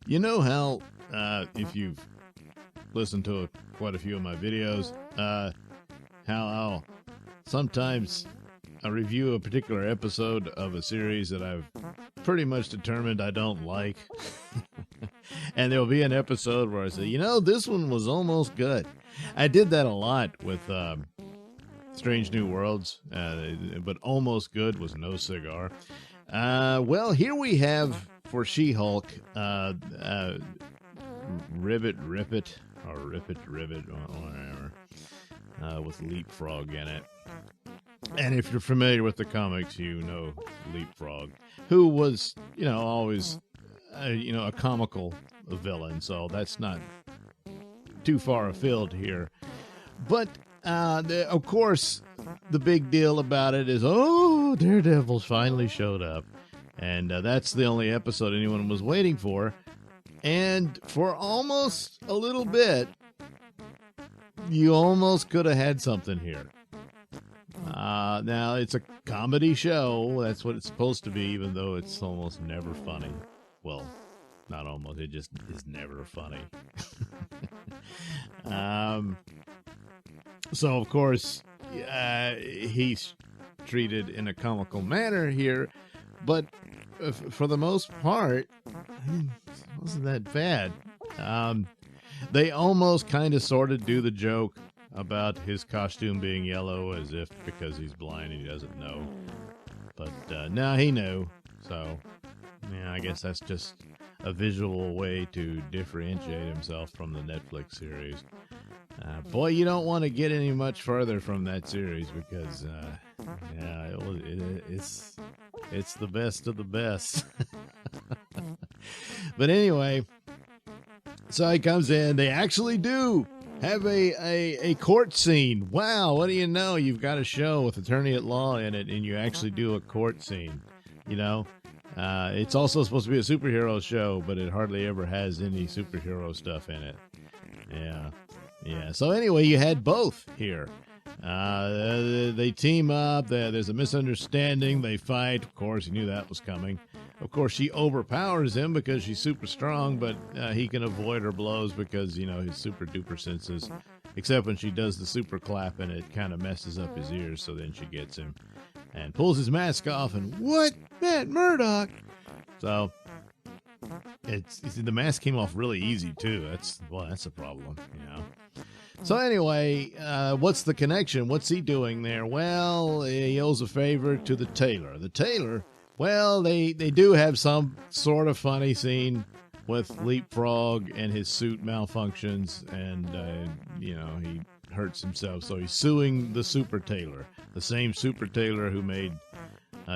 You know how, if you've listened to quite a few of my videos, how sometimes I review a particular episode of a series that I've pretty much determined I don't like. And there'll be an episode where I say, this one was almost good. I did that a lot with Strange New Worlds, but almost good was no cigar. Well, here we have for She-Hulk, Ribbit, or Ribbit, whatever, with Leapfrog in it. And if you're familiar with the comics, you know Leapfrog, who was, always, a comical villain. So that's not too far afield here. But, of course, the big deal about it is, Daredevil's finally showed up. And that's the only episode anyone was waiting for. And for almost a little bit, you almost could have had something here. Now, it's a comedy show. That's what it's supposed to be, even though it's almost never funny. Well, not almost. It just is never funny. So, of course, he's treated in a comical manner here. But for the most part, it wasn't that bad. They almost kind of sort of do the joke about his costume being yellow as if because he's blind he doesn't know. But now he knew. So, yeah, I guess that's just a visual way to differentiate himself from the Netflix series. Boy, you don't want to get any much further from that series because, it's the best of the best. But anyway, so he comes in. They actually do have a court scene. Wow, what do you know? You've got a show with attorney at law in it, and you actually do a court scene. It's also supposed to be a superhero show, but it hardly ever has any superhero stuff in it. Yeah. So anyway, you had both here. They team up. There's a misunderstanding. They fight. Of course, you knew that was coming. Of course, she overpowers him because she's super strong, but he can avoid her blows because, his super duper senses, except when she does the super clap and it kind of messes up his ears. So then she gets him and pulls his mask off and what? Matt Murdock. So the mask came off really easy too. That's a problem, So anyway, what's the connection? What's he doing there? Well, he owes a favor to the tailor. The tailor, well, they do have some sort of funny scene with Leapfrog and his suit malfunctions and, he hurts himself. So he's suing the super tailor, the same super tailor who made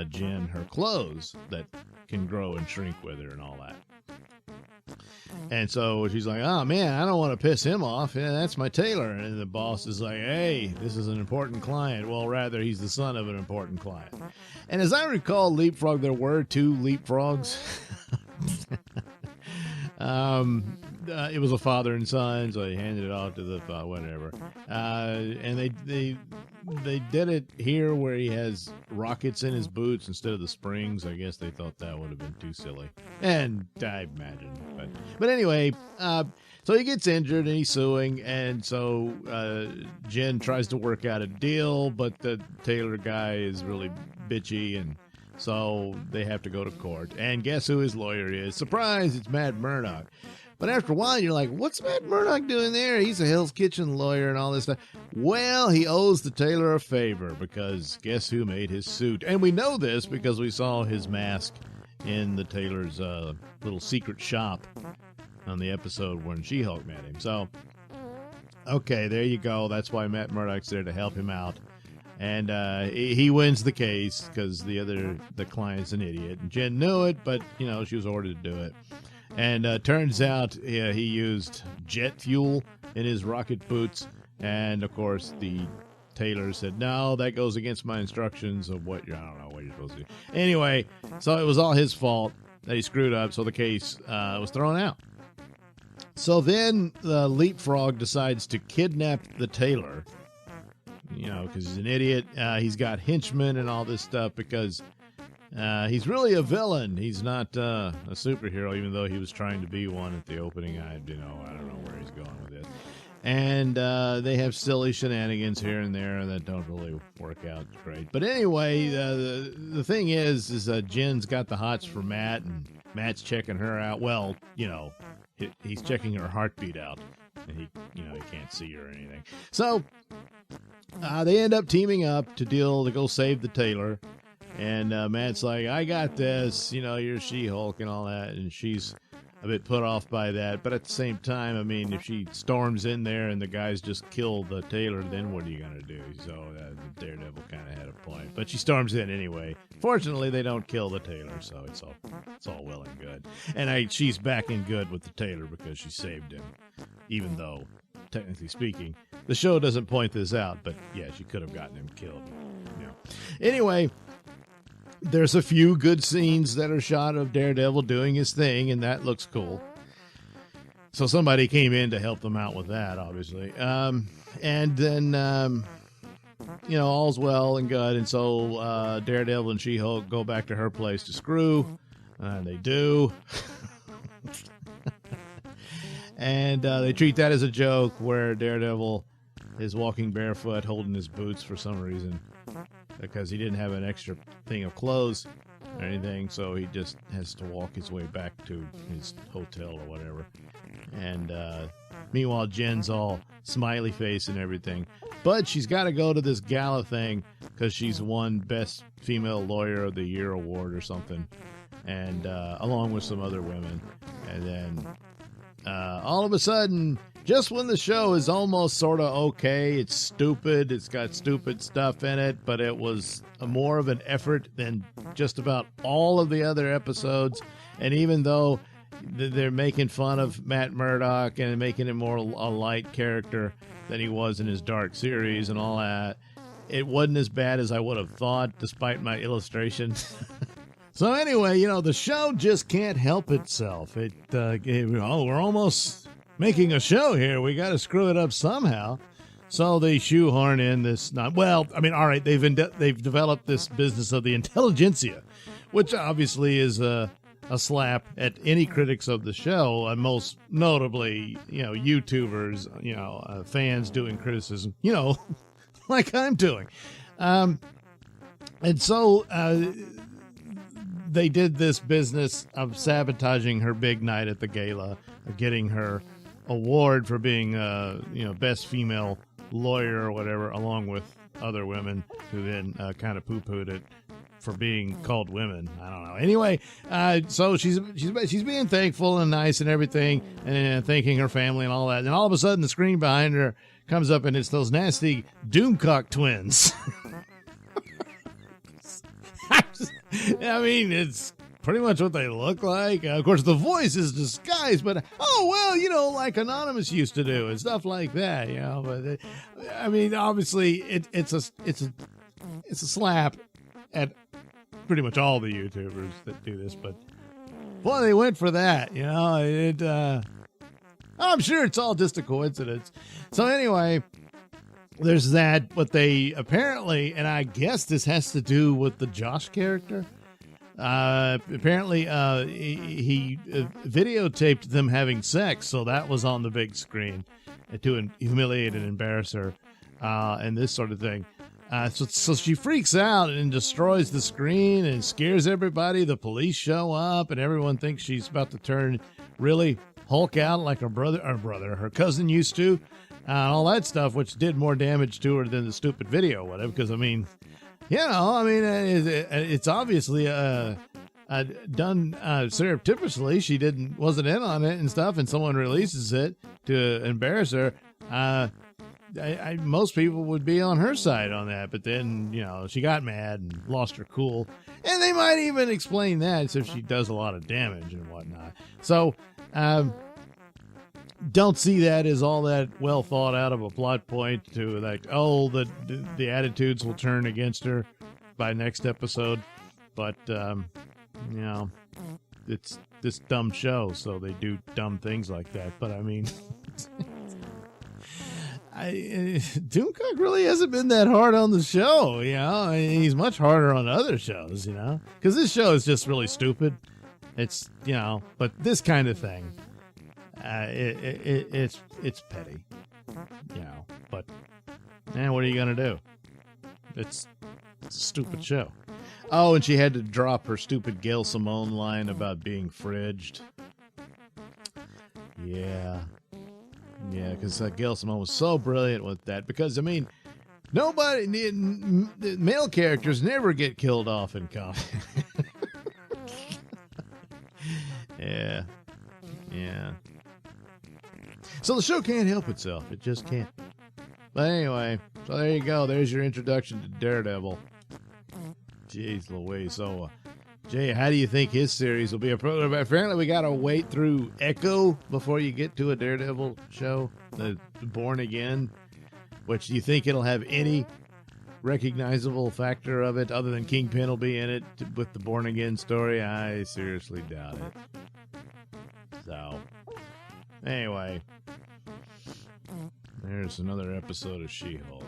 Jen her clothes that can grow and shrink with her and all that. And so she's like, oh, man, I don't want to piss him off. Yeah, that's my tailor. And the boss is like, hey, this is an important client. Well, rather, he's the son of an important client. And as I recall, Leapfrog, there were two Leapfrogs. It was a father and son, so he handed it off to the whatever. And they did it here where he has rockets in his boots instead of the springs. I guess they thought that would have been too silly. And I imagine. But anyway, so he gets injured and he's suing. And so Jen tries to work out a deal, but the tailor guy is really bitchy and so they have to go to court. And guess who his lawyer is? Surprise, it's Matt Murdock. But after a while, you're like, what's Matt Murdock doing there? He's a Hell's Kitchen lawyer and all this stuff. Well, he owes the tailor a favor because guess who made his suit? And we know this because we saw his mask in the tailor's little secret shop on the episode when She-Hulk met him. So, okay, there you go. That's why Matt Murdock's there to help him out. And he wins the case because the client's an idiot. And Jen knew it, but, she was ordered to do it. And turns out he used jet fuel in his rocket boots. And, of course, the tailor said, no, that goes against my instructions of I don't know what you're supposed to do. Anyway, so it was all his fault that he screwed up. So the case was thrown out. So then the Leapfrog decides to kidnap the tailor. Because he's an idiot. He's got henchmen and all this stuff because He's really a villain. He's not a superhero, even though he was trying to be one at the opening. I don't know where he's going with this. And they have silly shenanigans here and there that don't really work out great. But anyway, the thing is Jen's got the hots for Matt, and Matt's checking her out. Well, he's checking her heartbeat out, and he can't see her or anything. So they end up teaming up to go save the tailor. And Matt's like, I got this, you're She-Hulk and all that. And she's a bit put off by that. But at the same time, I mean, if she storms in there and the guys just kill the tailor, then what are you going to do? So Daredevil kind of had a point. But she storms in anyway. Fortunately, they don't kill the tailor, so it's all well and good. And she's back in good with the tailor because she saved him. Even though, technically speaking, the show doesn't point this out. But yeah, she could have gotten him killed. Anyway, there's a few good scenes that are shot of Daredevil doing his thing, and that looks cool. So somebody came in to help them out with that, obviously. And then, all's well and good. And so Daredevil and She-Hulk go back to her place to screw. And they do. And they treat that as a joke where Daredevil is walking barefoot, holding his boots for some reason. Because he didn't have an extra thing of clothes or anything, so he just has to walk his way back to his hotel or whatever. And meanwhile, Jen's all smiley face and everything. But she's got to go to this gala thing because she's won Best Female Lawyer of the Year award or something, and along with some other women. And then all of a sudden, just when the show is almost sort of okay, it's stupid, it's got stupid stuff in it, but it was more of an effort than just about all of the other episodes. And even though they're making fun of Matt Murdock and making him more a light character than he was in his Dark series and all that, it wasn't as bad as I would have thought, despite my illustrations. So anyway, the show just can't help itself. We're almost making a show here. We got to screw it up somehow. So they shoehorn in this. All right, they've developed this business of the intelligentsia, which obviously is a slap at any critics of the show, and most notably, YouTubers, fans doing criticism, like I'm doing. And so they did this business of sabotaging her big night at the gala, of getting her award for being best female lawyer or whatever, along with other women who then kind of poo-pooed it for being called women. I don't know. Anyway, so she's being thankful and nice and everything, and thanking her family and all that. And all of a sudden, the screen behind her comes up, and it's those nasty Doomcock twins. I mean, it's pretty much what they look like. Of course, the voice is disguised, but like Anonymous used to do and stuff like that. But obviously, it's a slap at pretty much all the YouTubers that do this. But boy, they went for that. I'm sure it's all just a coincidence. So anyway, there's that, but they apparently, and I guess this has to do with the Josh character. Apparently, he videotaped them having sex, so that was on the big screen to humiliate and embarrass her, and this sort of thing. So she freaks out and destroys the screen and scares everybody. The police show up, and everyone thinks she's about to turn really Hulk out like her cousin used to. All that stuff, which did more damage to her than the stupid video, whatever. Because it's obviously done surreptitiously. She wasn't in on it and stuff, and someone releases it to embarrass her. Most people would be on her side on that, but then she got mad and lost her cool, and they might even explain that as if she does a lot of damage and whatnot. So. Don't see that as all that well thought out of a plot point to like, the attitudes will turn against her by next episode. But, it's this dumb show, so they do dumb things like that. But I mean, Doomcock really hasn't been that hard on the show, you know. I mean, he's much harder on other shows, you know, because this show is just really stupid. It's, you know, but this kind of thing, it's petty, you know. But man, what are you gonna do? It's a stupid show. Oh, and she had to drop her stupid Gail Simone line about being fridged. Yeah, because Gail Simone was so brilliant with that. Because, I mean, male characters never get killed off in comics. Yeah. So the show can't help itself. It just can't. But anyway, so there you go. There's your introduction to Daredevil. Jeez Louise. So, Jay, how do you think his series will be? Apparently, we got to wait through Echo before you get to a Daredevil show, the Born Again, which do you think it'll have any recognizable factor of it other than Kingpin will be in it with the Born Again story? I seriously doubt it. So, anyway, there's another episode of She-Hulk.